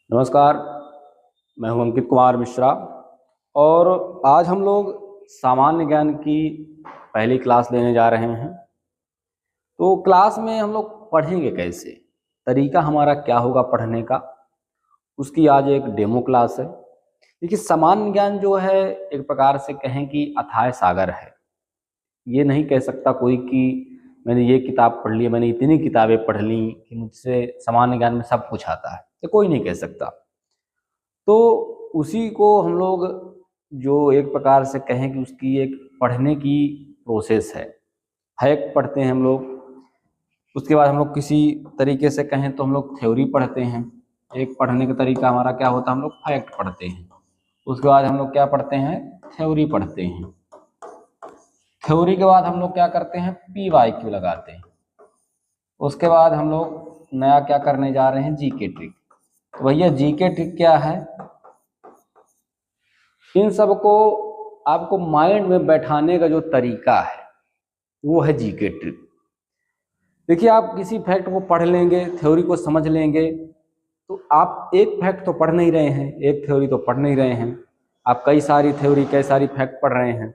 नमस्कार। मैं हूं अंकित कुमार मिश्रा और आज हम लोग सामान्य ज्ञान की पहली क्लास लेने जा रहे हैं। तो क्लास में हम लोग पढ़ेंगे कैसे, तरीका हमारा क्या होगा पढ़ने का, उसकी आज एक डेमो क्लास है। देखिए, सामान्य ज्ञान जो है एक प्रकार से कहें कि अथाह सागर है। ये नहीं कह सकता कोई कि मैंने ये किताब पढ़ ली, मैंने इतनी किताबें पढ़ ली कि मुझसे सामान्य ज्ञान में सब कुछ आता है, ये कोई नहीं कह सकता। तो उसी को हम लोग जो एक प्रकार से कहें कि उसकी एक पढ़ने की प्रोसेस है। फैक्ट पढ़ते हैं हम लोग, उसके बाद हम लोग किसी तरीके से कहें तो हम लोग थ्योरी पढ़ते हैं। एक पढ़ने का तरीका हमारा क्या होता है, हम लोग फैक्ट पढ़ते हैं। उसके बाद हम लोग क्या पढ़ते हैं, थ्योरी पढ़ते हैं। थ्योरी के बाद हम लोग क्या करते हैं, PYQ लगाते हैं। उसके बाद हम लोग नया क्या करने जा रहे हैं, जीके ट्रिक। तो भैया जीके ट्रिक क्या है, इन सबको आपको माइंड में बैठाने का जो तरीका है वो है जीके ट्रिक। देखिए, आप किसी फैक्ट को पढ़ लेंगे, थ्योरी को समझ लेंगे, तो आप एक फैक्ट तो पढ़ नहीं रहे हैं, एक थ्योरी तो पढ़ नहीं रहे हैं, आप कई सारी थ्योरी कई सारी फैक्ट पढ़ रहे हैं।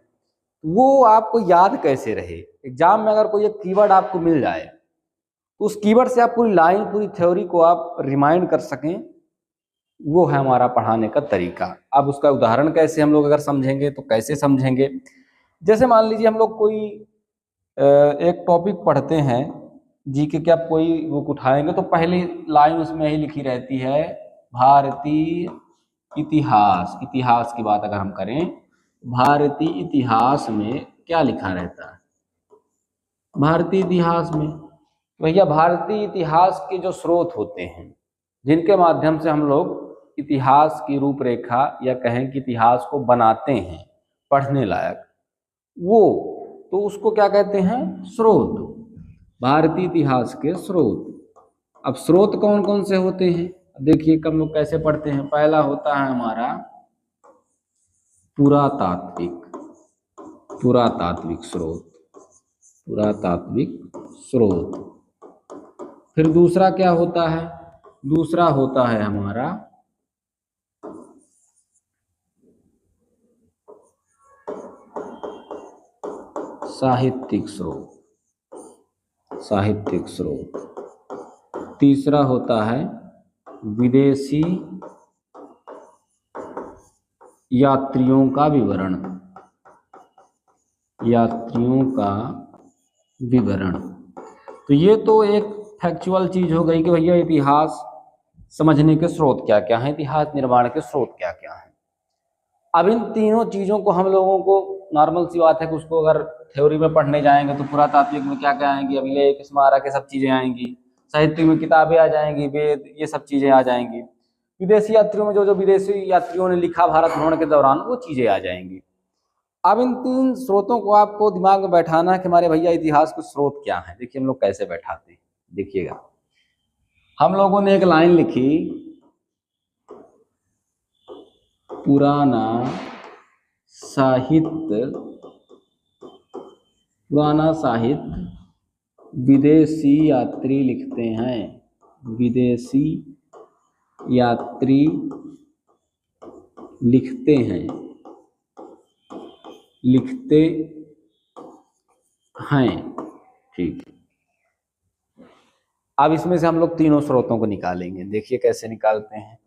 वो आपको याद कैसे रहे। एग्जाम में अगर कोई एक कीवर्ड आपको मिल जाए तो उस कीवर्ड से आप पूरी लाइन, पूरी थ्योरी को आप रिमाइंड कर सकें, वो है हमारा पढ़ाने का तरीका। अब उसका उदाहरण कैसे हम लोग अगर समझेंगे तो कैसे समझेंगे, जैसे मान लीजिए हम लोग कोई एक टॉपिक पढ़ते हैं, जीके के आप कोई बुक उठाएंगे तो पहली लाइन उसमें यही लिखी रहती है, भारतीय इतिहास। इतिहास की बात अगर हम करें, भारतीय इतिहास में क्या लिखा रहता है, भारतीय इतिहास में भैया भारतीय इतिहास के जो स्रोत होते हैं, जिनके माध्यम से हम लोग इतिहास की रूपरेखा या कहें कि इतिहास को बनाते हैं पढ़ने लायक, वो तो उसको क्या कहते हैं, स्रोत। भारतीय इतिहास के स्रोत। अब स्रोत कौन कौन से होते हैं, देखिए हम लोग कैसे पढ़ते हैं। पहला होता है हमारा पुरातात्विक, पुरातात्विक स्रोत, पुरातात्विक स्रोत। फिर दूसरा क्या होता है, दूसरा होता है हमारा साहित्यिक स्रोत, साहित्यिक स्रोत। तीसरा होता है विदेशी यात्रियों का विवरण, यात्रियों का विवरण। तो ये तो एक फैक्चुअल चीज हो गई कि भैया इतिहास समझने के स्रोत क्या क्या हैं, इतिहास निर्माण के स्रोत क्या क्या हैं। अब इन तीनों चीजों को हम लोगों को, नॉर्मल सी बात है कि उसको अगर थ्योरी में पढ़ने जाएंगे तो पुरातात्विक में क्या क्या आएंगी, अभिलेख स्मारक, ये सब चीजें आएंगी। साहित्य में किताबें आ जाएंगी, वेद, ये सब चीजें आ जाएंगी। विदेशी यात्रियों में जो जो विदेशी यात्रियों ने लिखा भारत भ्रमण के दौरान, वो चीजें आ जाएंगी। अब इन तीन स्रोतों को आपको दिमाग में बैठाना है कि हमारे भैया इतिहास के स्रोत क्या है। देखिए हम लोग कैसे बैठाते हैं, देखिएगा। हम लोगों ने एक लाइन लिखी, पुराना साहित्य, पुराना साहित्य विदेशी यात्री लिखते हैं, विदेशी यात्री लिखते हैं, लिखते हैं। ठीक, अब इसमें से हम लोग तीनों स्रोतों को निकालेंगे। देखिए कैसे निकालते हैं।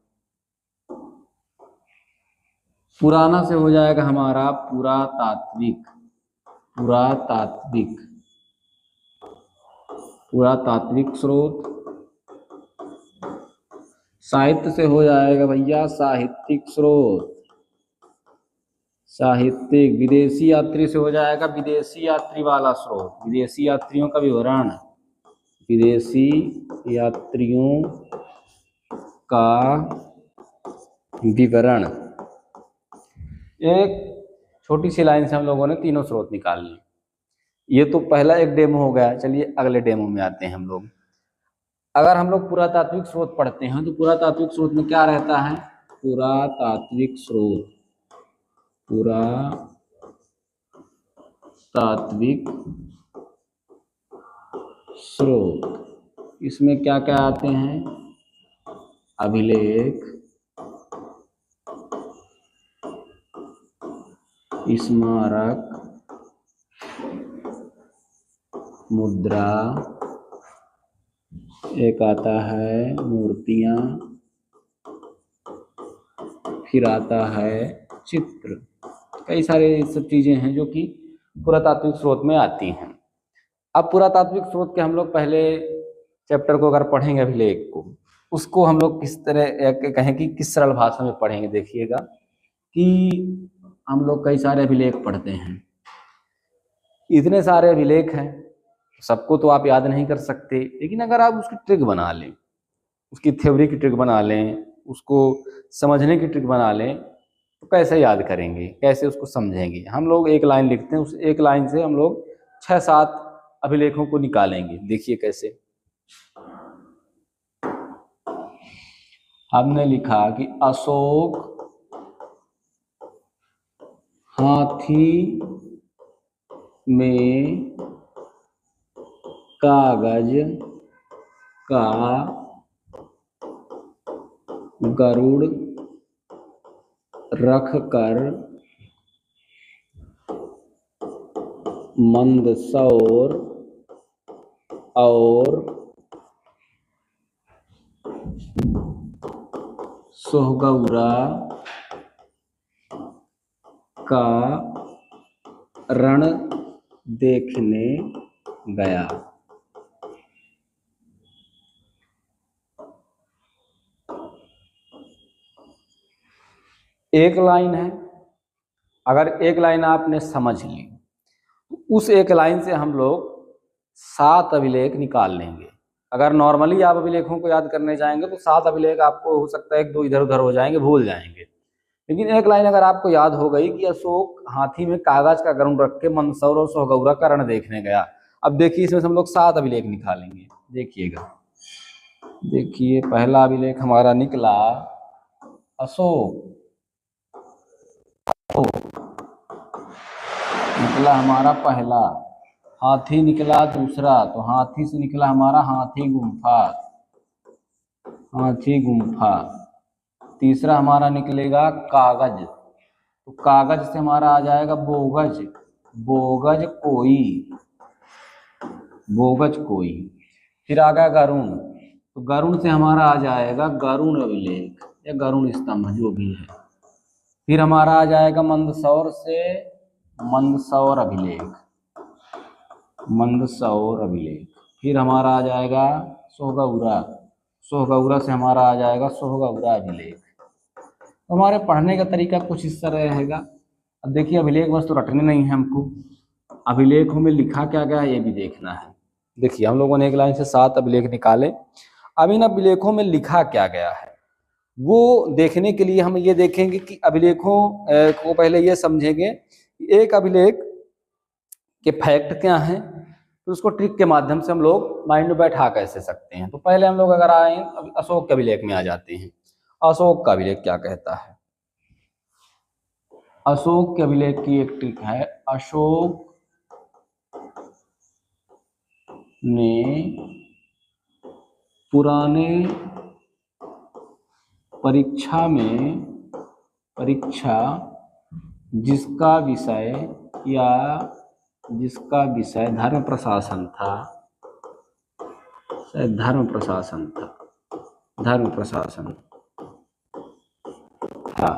पुराना से हो जाएगा हमारा पुरातात्विक, पुरातात्विक, पुरातात्विक स्रोत। साहित्य से हो जाएगा भैया साहित्यिक स्रोत, साहित्यिक। विदेशी यात्री से हो जाएगा विदेशी यात्री वाला स्रोत, विदेशी यात्रियों का विवरण, विदेशी यात्रियों का विवरण। एक छोटी सी लाइन से हम लोगों ने तीनों स्रोत निकाल लिए। ये तो पहला एक डेमो हो गया। चलिए अगले डेमो में आते हैं हम लोग। अगर हम लोग पुरातात्विक स्रोत पढ़ते हैं तो पुरातात्विक स्रोत में क्या रहता है, पुरातात्विक स्रोत, पुरातात्विक स्रोत, इसमें क्या क्या आते हैं, अभिलेख, स्मारक, मुद्रा, एक आता है मूर्तियां, फिर आता है चित्र। कई सारे सब चीजें हैं जो कि पुरातात्विक स्रोत में आती हैं। अब पुरातात्विक स्रोत के हम लोग पहले चैप्टर को अगर पढ़ेंगे अभिलेख को, उसको हम लोग किस तरह कहें कि किस सरल भाषा में पढ़ेंगे। देखिएगा कि हम लोग कई सारे अभिलेख पढ़ते हैं, इतने सारे अभिलेख हैं, सबको तो आप याद नहीं कर सकते, लेकिन अगर आप उसकी ट्रिक बना लें, उसकी थ्योरी की ट्रिक बना लें, उसको समझने की ट्रिक बना लें, तो कैसे याद करेंगे, कैसे उसको समझेंगे। हम लोग एक लाइन लिखते हैं, उस एक लाइन से हम लोग 6-7 अभिलेखों को निकालेंगे। देखिए कैसे। हमने लिखा कि अशोक हाथी में कागज का गरुड़ रखकर मंदसौर और सोहगौरा का रण देखने गया। एक लाइन है, अगर एक लाइन आपने समझ ली तो उस एक लाइन से हम लोग 7 अभिलेख निकाल लेंगे। अगर नॉर्मली आप अभिलेखों को याद करने जाएंगे तो 7 अभिलेख आपको हो सकता है 1-2 इधर उधर हो जाएंगे, भूल जाएंगे। लेकिन एक लाइन अगर आपको याद हो गई कि अशोक हाथी में कागज का गरुड़ रख के मंदसौर और सोहगौरा का रण देखने गया। अब देखिए इसमें से हम लोग 7 अभिलेख निकालेंगे। देखिएगा, देखिए पहला अभिलेख हमारा निकला अशोक, निकला हमारा पहला। हाथी निकला दूसरा, तो हाथी से निकला हमारा हाथी गुम्फा, हाथी गुम्फा। तीसरा हमारा निकलेगा कागज, तो कागज से हमारा आ जाएगा बोगज, बोगज कोई, बोगज कोई। फिर आ गया गरुण, तो गरुण से हमारा आ जाएगा गरुण अभिलेख या गरुण स्तंभ जो भी है। फिर हमारा आ जाएगा मंदसौर से मंदसौर अभिलेख, मंदसौर अभिलेख। फिर हमारा आ जाएगा सोहगौरा, सोहगौरा से हमारा आ जाएगा सोहगौरा अभिलेख। तो हमारे पढ़ने का तरीका कुछ इस तरह रहेगा। अब देखिए अभिलेख बस तो रटने नहीं है हमको, अभिलेखों में लिखा क्या गया ये भी देखना है। देखिए हम लोगों ने एक लाइन से 7 अभिलेख निकाले। अब इन अभिलेखों में लिखा क्या गया है वो देखने के लिए हम ये देखेंगे कि अभिलेखों को पहले ये समझेंगे एक अभिलेख के फैक्ट क्या हैं, तो उसको ट्रिक के माध्यम से हम लोग माइंड में बैठा कैसे सकते हैं। तो पहले हम लोग अगर आए अशोक के अभिलेख में आ जाते हैं। अशोक का अभिलेख क्या कहता है? अशोक के अभिलेख की एक ट्रिक है, अशोक ने पुराने परीक्षा जिसका विषय धर्म प्रशासन था, धर्म प्रशासन था,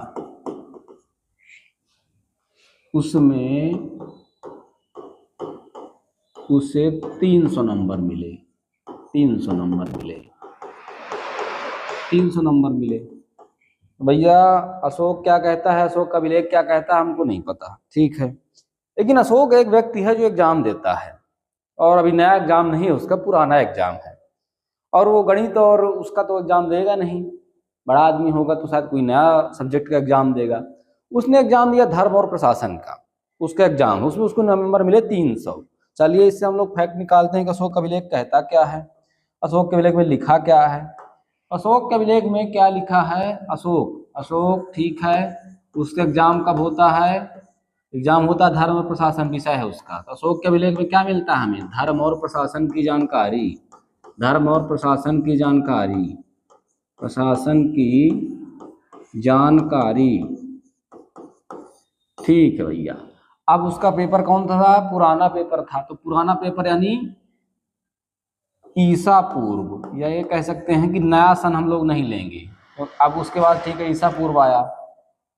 उसमें उसे 300 नंबर मिले, 300 नंबर मिले। भैया अशोक क्या कहता है, अशोक का अभिलेख क्या कहता है हमको नहीं पता, ठीक है। लेकिन अशोक एक व्यक्ति है जो एग्जाम देता है, और अभी नया एग्जाम नहीं है उसका, पुराना एग्जाम है। और वो गणित और उसका तो एग्जाम देगा नहीं, बड़ा आदमी होगा तो शायद कोई नया सब्जेक्ट का एग्जाम देगा। उसने एग्जाम दिया धर्म और प्रशासन का, उसका एग्जाम, उसमें उसको नंबर मिले 300। चलिए इससे हम लोग फैक्ट निकालते हैं कि अशोक का अभिलेख कहता क्या है, अशोक के अभिलेख में लिखा क्या है। अशोक के अभिलेख में क्या लिखा है? अशोक ठीक है, उसके एग्जाम कब होता है? एग्जाम होता है धर्म और प्रशासन विषय है उसका। तो अशोक के अभिलेख में क्या मिलता है हमें? धर्म और प्रशासन की जानकारी, धर्म और प्रशासन की जानकारी, प्रशासन की जानकारी। ठीक है भैया, अब उसका पेपर कौन था? पुराना पेपर था। तो पुराना पेपर यानी ईसा पूर्व, या ये कह सकते हैं कि नया सन हम लोग नहीं लेंगे। तो अब उसके बाद ठीक है ईसा पूर्व आया,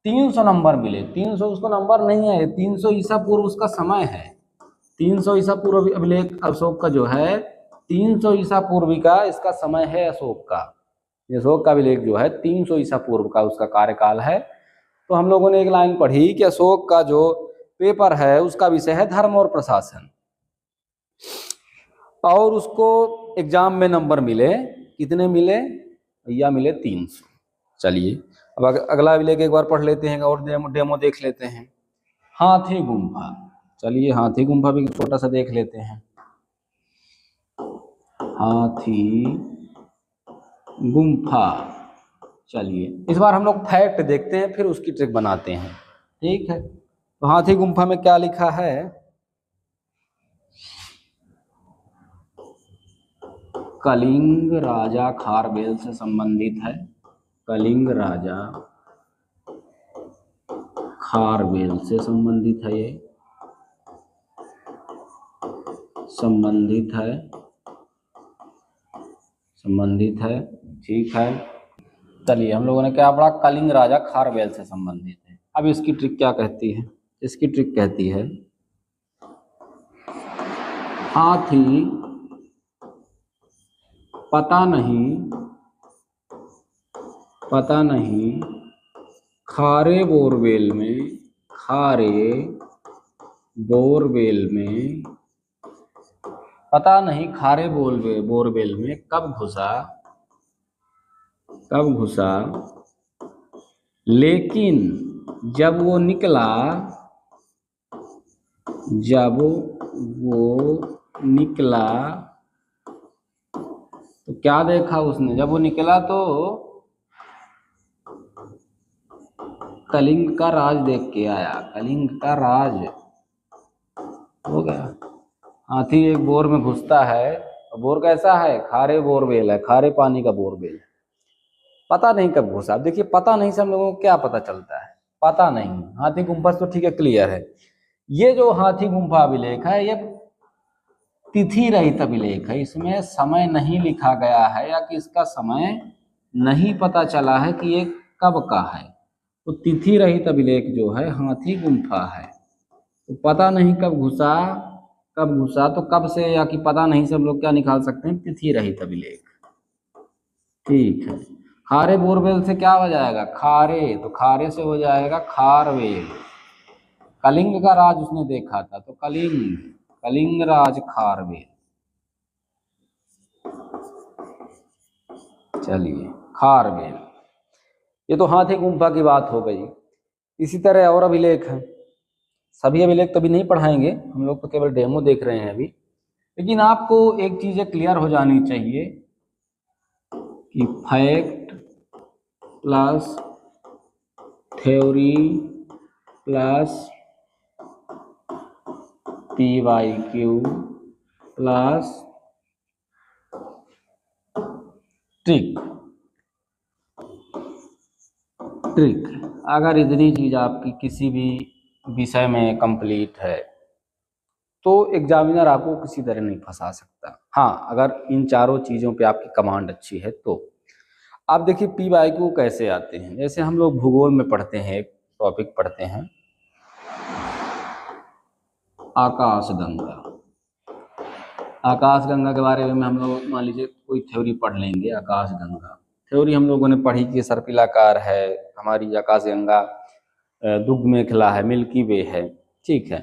300 नंबर मिले। 300 उसको नंबर नहीं है, 300 ईसा पूर्व उसका समय है। 300 ईसा पूर्व अभिलेख अशोक का जो है, 300 ईसा पूर्व का इसका समय है अशोक का। अशोक का अभिलेख जो है 300 ईसा पूर्व का उसका कार्यकाल है। तो हम लोगों ने एक लाइन पढ़ी कि अशोक का जो पेपर है उसका विषय है धर्म और प्रशासन, और उसको एग्जाम में नंबर मिले, कितने मिले भैया? मिले 300। चलिए अब अगला अभिलेख एक बार पढ़ लेते हैं और डेमो देख लेते हैं। हाथी गुम्फा, चलिए हाथी गुम्फा भी छोटा सा देख लेते हैं। हाथी गुम्फा, चलिए इस बार हम लोग फैक्ट देखते हैं फिर उसकी ट्रिक बनाते हैं, ठीक है। तो हाथी गुम्फा में क्या लिखा है? कलिंग राजा खारवेल से संबंधित है। कलिंग राजा खारवेल से संबंधित है, ये संबंधित है, ठीक है। चलिए हम लोगों ने क्या पढ़ा? कलिंग राजा खारवेल से संबंधित है। अब इसकी ट्रिक क्या कहती है? इसकी ट्रिक कहती है हाथी पता नहीं खारे बोरवेल में पता नहीं खारे बोरवेल में कब घुसा, लेकिन जब वो निकला तो क्या देखा उसने? जब वो निकला तो कलिंग का राज देख के आया। कलिंग का राज हो गया। हाथी एक बोर में घुसता है, बोर कैसा है? खारे बोरवेल है, खारे पानी का बोरवेल। पता नहीं कब घुसा। अब देखिए पता नहीं से हम लोगों को क्या पता चलता है? पता नहीं। हाथी गुम्फा तो ठीक है, क्लियर है। ये जो हाथी गुम्फा अभिलेख है ये तिथि रहित अभिलेख है, इसमें समय नहीं लिखा गया है या कि इसका समय नहीं पता चला है कि ये कब का है। तो तिथि रहित अभिलेख जो है हाथी गुम्फा है। तो पता नहीं कब घुसा, तो कब से या कि पता नहीं से हम लोग क्या निकाल सकते हैं? तिथि रहित अभिलेख, ठीक है। खारे बोरवेल से क्या हो जाएगा? खारे, तो खारे से हो जाएगा खारवेल। कलिंग का राज उसने देखा था तो कलिंग राज खारवेल। चलिए खारवेल, ये तो हाथी गुम्फा की बात हो गई। इसी तरह और अभिलेख हैं। सभी अभिलेख तो अभी नहीं पढ़ाएंगे हम लोग, तो केवल डेमो देख रहे हैं अभी। लेकिन आपको एक चीज़ क्लियर हो जानी चाहिए कि fact plus theory plus PYQ plus trick, अगर इतनी चीज़ आपकी किसी भी विषय में कंप्लीट है तो एग्जामिनर आपको किसी तरह नहीं फंसा सकता। हाँ, अगर इन चारों चीज़ों पे आपकी कमांड अच्छी है तो। आप देखिए PYQ कैसे आते हैं। जैसे हम लोग भूगोल में पढ़ते हैं, एक टॉपिक पढ़ते हैं आकाशगंगा। आकाशगंगा के बारे में हम लोग मान लीजिए कोई थ्योरी पढ़ लेंगे। आकाशगंगा थ्योरी हम लोगों ने पढ़ी कि सर्पिलाकार है हमारी आकाशगंगा, दुग्ध मेखला है, मिल्की वे है, ठीक है।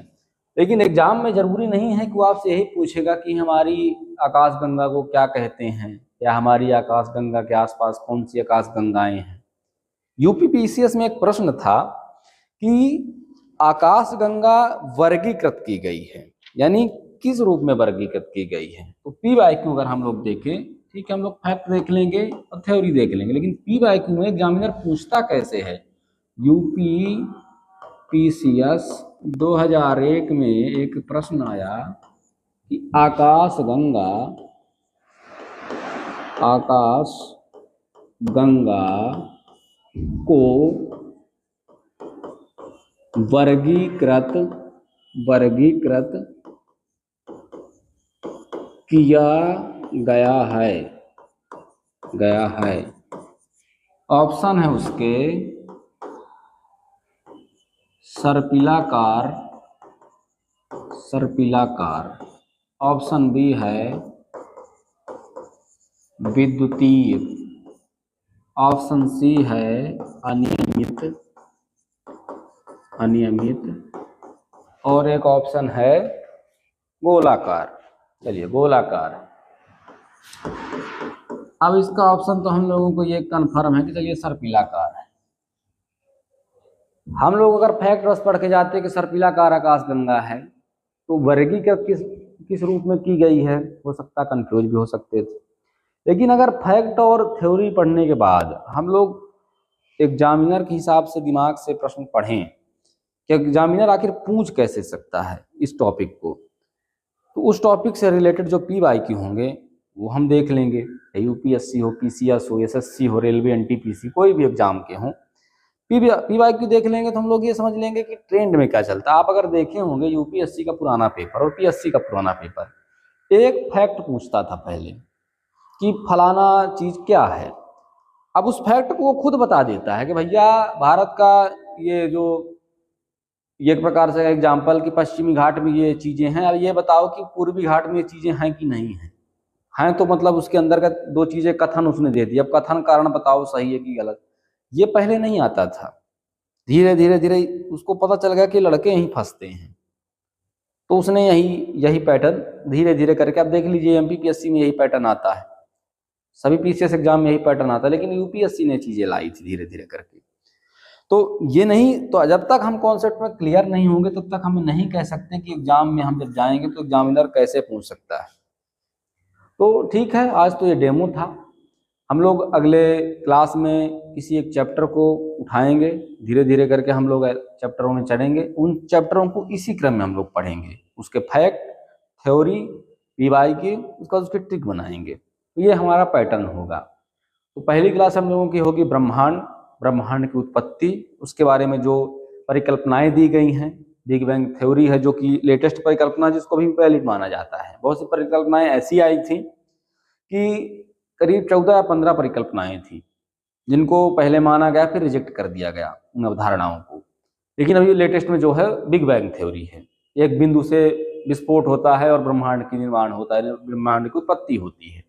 लेकिन एग्जाम में जरूरी नहीं है कि वो आपसे यही पूछेगा कि हमारी आकाशगंगा को क्या कहते हैं, या हमारी आकाशगंगा के आसपास कौन सी आकाशगंगाएं हैं। यूपीपीसीएस में एक प्रश्न था कि आकाशगंगा वर्गीकृत की गई है, यानी किस रूप में वर्गीकृत की गई है। तो PYQ अगर हम लोग देखें, ठीक है, हम लोग फैक्ट देख लेंगे और थ्योरी देख लेंगे, लेकिन PYQ में एग्जामिनर पूछता कैसे है। यूपीपीसीएस 2001 में एक प्रश्न आया कि आकाशगंगा को वर्गीकृत वर्गीकृत किया गया है। ऑप्शन है उसके सर्पिलाकार, ऑप्शन बी है विद्युतीय, ऑप्शन सी है अनियमित और एक ऑप्शन है गोलाकार। चलिए गोलाकार। अब इसका ऑप्शन तो हम लोगों को ये कंफर्म है कि चलिए सर्पिलाकार है। हम लोग अगर फैक्ट रस पढ़ के जाते कि सर्पिलाकार आकाशगंगा है तो वर्गीकृत किस रूप में की गई है, हो सकता कंफ्यूज भी हो सकते थे। लेकिन अगर फैक्ट और थ्योरी पढ़ने के बाद हम लोग एग्जामिनर के हिसाब से दिमाग से प्रश्न पढ़ें कि एग्जामिनर आखिर पूछ कैसे सकता है इस टॉपिक को, तो उस टॉपिक से रिलेटेड जो PYQ होंगे वो हम देख लेंगे। UPSC हो, PCS हो, SSC हो, रेलवे, NTPC कोई भी एग्जाम के हों, PYQ देख लेंगे तो हम लोग ये समझ लेंगे कि ट्रेंड में क्या चलता है। आप अगर देखे होंगे UPSC का पुराना पेपर और PSC का पुराना पेपर, एक फैक्ट पूछता था पहले कि फलाना चीज क्या है, अब उस फैक्ट को वो खुद बता देता है कि भैया भारत का ये जो ये एक प्रकार से एग्जाम्पल कि पश्चिमी घाट में ये चीजें हैं, अब ये बताओ कि पूर्वी घाट में ये चीजें हैं कि नहीं हैं तो मतलब उसके अंदर का दो चीजें कथन उसने दे दी, अब कथन कारण बताओ सही है कि गलत। ये पहले नहीं आता था, धीरे धीरे उसको पता चल गया कि लड़के यहीं फंसते हैं, तो उसने यही पैटर्न धीरे धीरे करके, अब देख लीजिए MPPSC में यही पैटर्न आता है, सभी PCS एग्जाम में यही पैटर्न आता है, लेकिन UPSC ने चीजें लाई थी धीरे धीरे करके। तो ये नहीं, तो जब तक हम कॉन्सेप्ट में क्लियर नहीं होंगे तब तक हम नहीं कह सकते कि एग्जाम में हम जब जाएंगे तो एग्जामिनर कैसे पूछ सकता है। तो ठीक है, आज तो ये डेमो था। हम लोग अगले क्लास में किसी एक चैप्टर को उठाएंगे, धीरे धीरे करके हम लोग चैप्टरों में चढ़ेंगे, उन चैप्टरों को इसी क्रम में हम लोग पढ़ेंगे, उसके फैक्ट, थ्योरी, PYQ, उसकी ट्रिक बनाएंगे। तो ये हमारा पैटर्न होगा। तो पहली क्लास हम लोगों की होगी ब्रह्मांड की उत्पत्ति, उसके बारे में जो परिकल्पनाएं दी गई हैं, बिग बैंग थ्योरी है जो कि लेटेस्ट परिकल्पना जिसको भी वैलिड माना जाता है। बहुत सी परिकल्पनाएं ऐसी आई थी कि करीब 14 या 15 परिकल्पनाएं थी जिनको पहले माना गया फिर रिजेक्ट कर दिया गया उन अवधारणाओं को। लेकिन अभी लेटेस्ट में जो है बिग बैंग थ्योरी है, एक बिंदु से विस्फोट होता है और ब्रह्मांड की निर्माण होता है, ब्रह्मांड की उत्पत्ति होती है।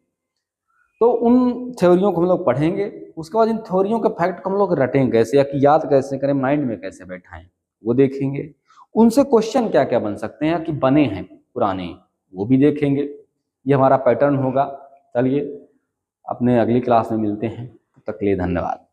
तो उन थ्योरियों को हम लोग पढ़ेंगे, उसके बाद इन थ्योरियों के फैक्ट को हम लोग रटें कैसे या कि याद कैसे करें, माइंड में कैसे बैठाएं वो देखेंगे। उनसे क्वेश्चन क्या क्या बन सकते हैं कि बने हैं पुराने, वो भी देखेंगे। ये हमारा पैटर्न होगा। चलिए अपने अगली क्लास में मिलते हैं, तब तक के लिए धन्यवाद।